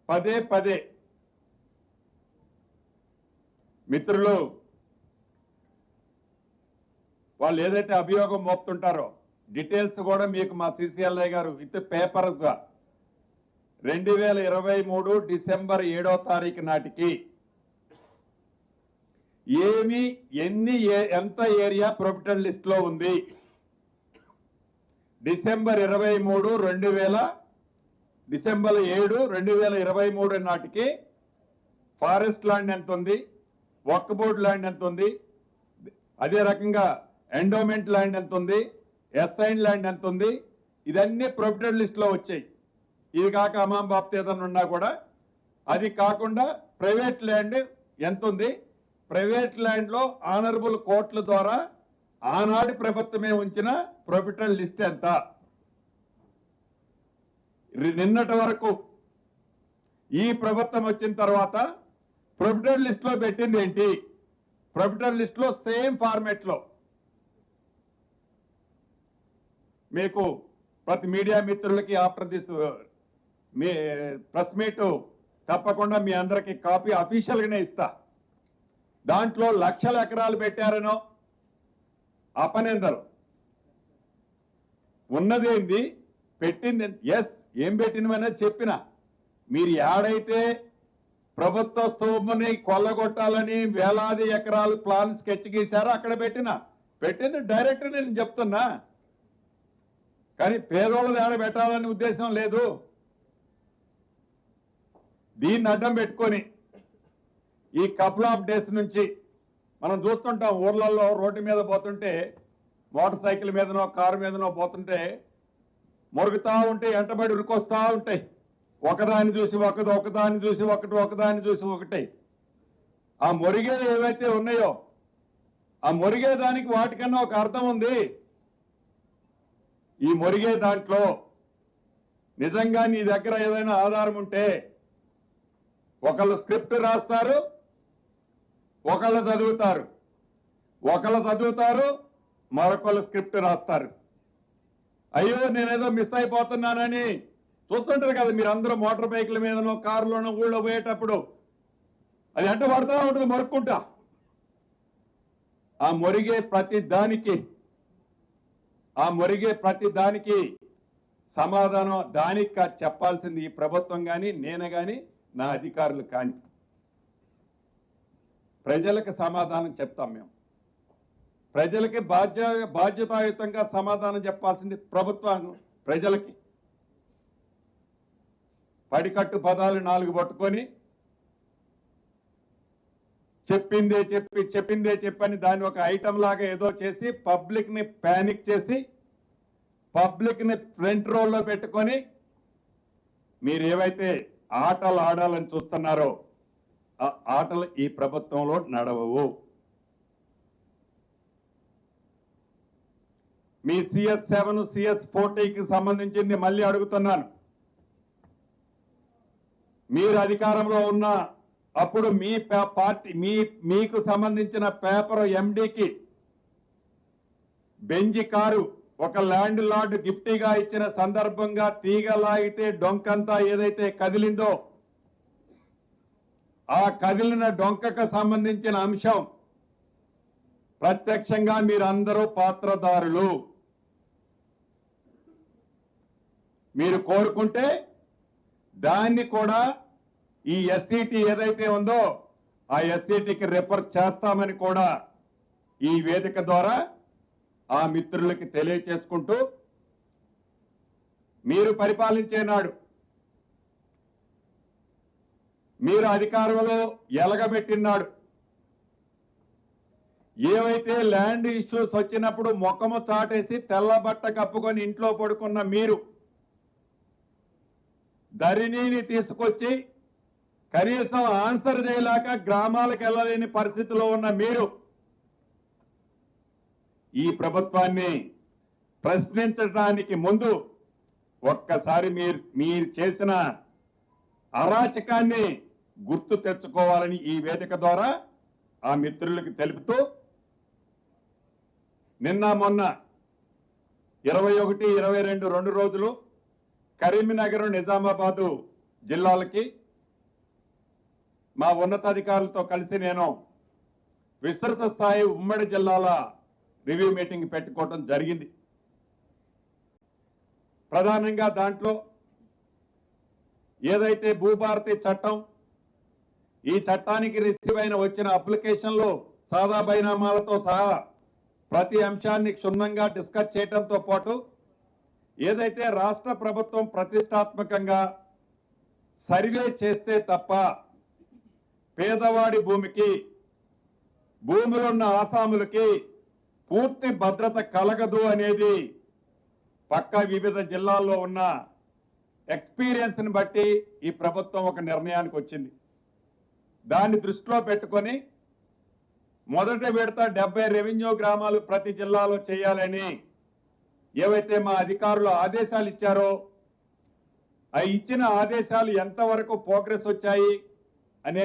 పదే పదే మిత్రులు వాళ్ళు ఏదైతే అభియోగం మోపుతుంటారో డీటెయిల్స్ కూడా మీకు మా సిసిఎల్ఐ గారు విత్ పేపర్గా 2023 డిసెంబర్ 7వ తారీఖు నాటికి ఎంత ఏరియా ప్రొహిబిటెడ్ లిస్ట్ లో ఉంది, డిసెంబర్ 7 2023 నాటికి ఫారెస్ట్ ల్యాండ్ ఎంత ఉంది, వక్ఫ్ బోర్డ్ ల్యాండ్ ఎంత ఉంది, అదే రకంగా ఎండోమెంట్ ల్యాండ్ ఎంత ఉంది, అసైన్ ల్యాండ్ ఎంత ఉంది, ఇదన్నీ ప్రొహిబిటెడ్ లిస్ట్ లో వచ్చాయి. ఇది కాక అమాం బాప్తి ఏదన్నా ఉన్నా కూడా అది కాకుండా ప్రైవేట్ ల్యాండ్ ఎంత ఉంది, ప్రైవేట్ ల్యాండ్ లో ఆనరబుల్ కోర్టుల ద్వారా ఆనాటి ప్రభుత్వమే ఉంచిన ప్రొహిబిటెడ్ లిస్ట్ ఎంత, నిన్నటి వరకు ఈ ప్రభుత్వం వచ్చిన తర్వాత ప్రొహిబిటెడ్ లిస్ట్ లో పెట్టింది ఏంటి, ప్రొహిబిటెడ్ లిస్ట్ లో సేమ్ ఫార్మేట్ లో మీకు ప్రతి మీడియా మిత్రులకి after this me press meet తప్పకుండా మీ అందరికి కాపీ అఫీషియల్ గానే ఇస్తా. దాంట్లో లక్షల ఎకరాలు పెట్టారనో అపనిందలు ఉన్నదేంది పెట్టింది ఎస్ ఏం పెట్టినమనేది చెప్పిన. మీరు ఏడైతే ప్రభుత్వ స్థూముని కొల్లగొట్టాలని వేలాది ఎకరాలు ప్లాన్ స్కెచ్ గీశారో అక్కడ పెట్టింది డైరెక్ట్ నేను చెప్తున్నా. కానీ పేదోళ్ళది ఏడ పెట్టాలనే ఉద్దేశం లేదు. దీన్ని అడ్డం పెట్టుకొని ఈ కపుల్ ఆఫ్ డేస్ నుంచి మనం చూస్తుంటాం ఊర్లలో రోడ్డు మీద పోతుంటే మోటార్ సైకిల్ మీదనో కారు మీదనో పోతుంటే మొరుగుతా ఉంటే వెంటబడి ఉరికొస్తా ఉంటాయి. ఒకదాన్ని చూసి ఒకదాన్ని చూసి ఒకదాన్ని చూసి ఒకటి. ఆ మొరిగే ఏవైతే ఉన్నాయో ఆ మొరిగే దానికి వాటికన్నా ఒక అర్థం ఉంది. ఈ మొరిగే దాంట్లో నిజంగా నీ దగ్గర ఏదైనా ఆధారం ఉంటే ఒకళ్ళు స్క్రిప్ట్ రాస్తారు, ఒకళ్ళు చదువుతారు, మరొకళ్ళు స్క్రిప్ట్ రాస్తారు. అయ్యో నేనేదో మిస్ అయిపోతున్నానని చూస్తుంటారు కదా మీరు అందరూ మోటార్ బైకుల మీదనో కారులోనో ఊళ్ళో పోయేటప్పుడు. అది ఎంట పడతా ఉంటుంది మొరుక్కుంటా. ఆ మొరిగే ప్రతి దానికి సమాధానం దానికి చెప్పాల్సింది ఈ ప్రభుత్వం కానీ నేను కానీ నా అధికారులు కానీ. ప్రజలకు సమాధానం చెప్తాం మేము. ప్రజలకి బాధ్యతాయుతంగా సమాధానం చెప్పాల్సింది ప్రభుత్వం. ప్రజలకి పడికట్టు పదాలు 4 పట్టుకొని చెప్పిందే చెప్పని దాన్ని ఒక ఐటమ్ లాగా ఏదో చేసి పబ్లిక్ ని ప్యానిక్ చేసి పబ్లిక్ ని ఫ్రంట్ రోల్లో పెట్టుకొని మీరు ఏవైతే ఆటలు ఆడాలని చూస్తున్నారో ఆ ఆటలు ఈ ప్రభుత్వంలో నడవవు. మీ CS7 CS40కి సంబంధించింది మళ్ళీ అడుగుతున్నాను. మీరు అధికారంలో ఉన్న అప్పుడు మీ పార్టీ మీకు సంబంధించిన పేపర్ MDకి బెంజి కారు ఒక ల్యాండ్ లార్డ్ గిఫ్టీగా ఇచ్చిన సందర్భంగా తీగలాగితే డొంకంతా ఏదైతే కదిలిందో ఆ కదిలిన డొంకకు సంబంధించిన అంశం ప్రత్యక్షంగా మీరందరూ పాత్రదారులు. మీరు కోరుకుంటే దాన్ని కూడా ఈ SCT ఏదైతే ఉందో ఆ SCTకి రెఫర్ చేస్తామని కూడా ఈ వేదిక ద్వారా ఆ మిత్రులకి తెలియచేసుకుంటూ, మీరు పరిపాలించే నాడు మీరు అధికారంలో ఎలగబెట్టినాడు ఏవైతే ల్యాండ్ ఇష్యూస్ వచ్చినప్పుడు మొక్కము చాటేసి తెల్ల బట్ట కప్పుకొని ఇంట్లో పడుకున్న మీరు ధరణిని తీసుకొచ్చి కనీసం ఆన్సర్ చేయలేక గ్రామాలకు వెళ్ళలేని పరిస్థితిలో ఉన్న మీరు ఈ ప్రభుత్వాన్ని ప్రశ్నించడానికి ముందు ఒక్కసారి మీరు చేసిన అరాచకాన్ని గుర్తు తెచ్చుకోవాలని ఈ వేదిక ద్వారా ఆ మిత్రులకు తెలుపుతూ, నిన్న మొన్న 21, 22 2 రోజులు కరీంనగర్ నిజామాబాద్ జిల్లాలకి మా ఉన్నతాధికారులతో కలిసి నేను విస్తృత స్థాయి ఉమ్మడి జిల్లాల రివ్యూ మీటింగ్ పెట్టుకోవడం జరిగింది. ప్రధానంగా దాంట్లో ఏదైతే భూభారతి చట్టం, ఈ చట్టానికి రిసీవ్ అయిన వచ్చిన అప్లికేషన్లు సాదా బైనామాలతో సహా ప్రతి అంశాన్ని క్షుణ్ణంగా డిస్కస్ చేయడంతో పాటు ఏదైతే రాష్ట్ర ప్రభుత్వం ప్రతిష్టాత్మకంగా సర్వే చేస్తే తప్ప పేదవాడి భూమికి, భూములున్న ఆసాములకి పూర్తి భద్రత కలగదు అనేది పక్క వివిధ జిల్లాల్లో ఉన్న ఎక్స్పీరియన్స్ ని బట్టి ఈ ప్రభుత్వం ఒక నిర్ణయానికి వచ్చింది. దాన్ని దృష్టిలో పెట్టుకొని మొదటి విడత 70 రెవెన్యూ గ్రామాలు ప్రతి జిల్లాలో చేయాలని ఏవైతే మా అధికారులు ఆదేశాలు ఇచ్చారో ఆ ఇచ్చిన ఆదేశాలు ఎంతవరకు ప్రోగ్రెస్ వచ్చాయి అనేది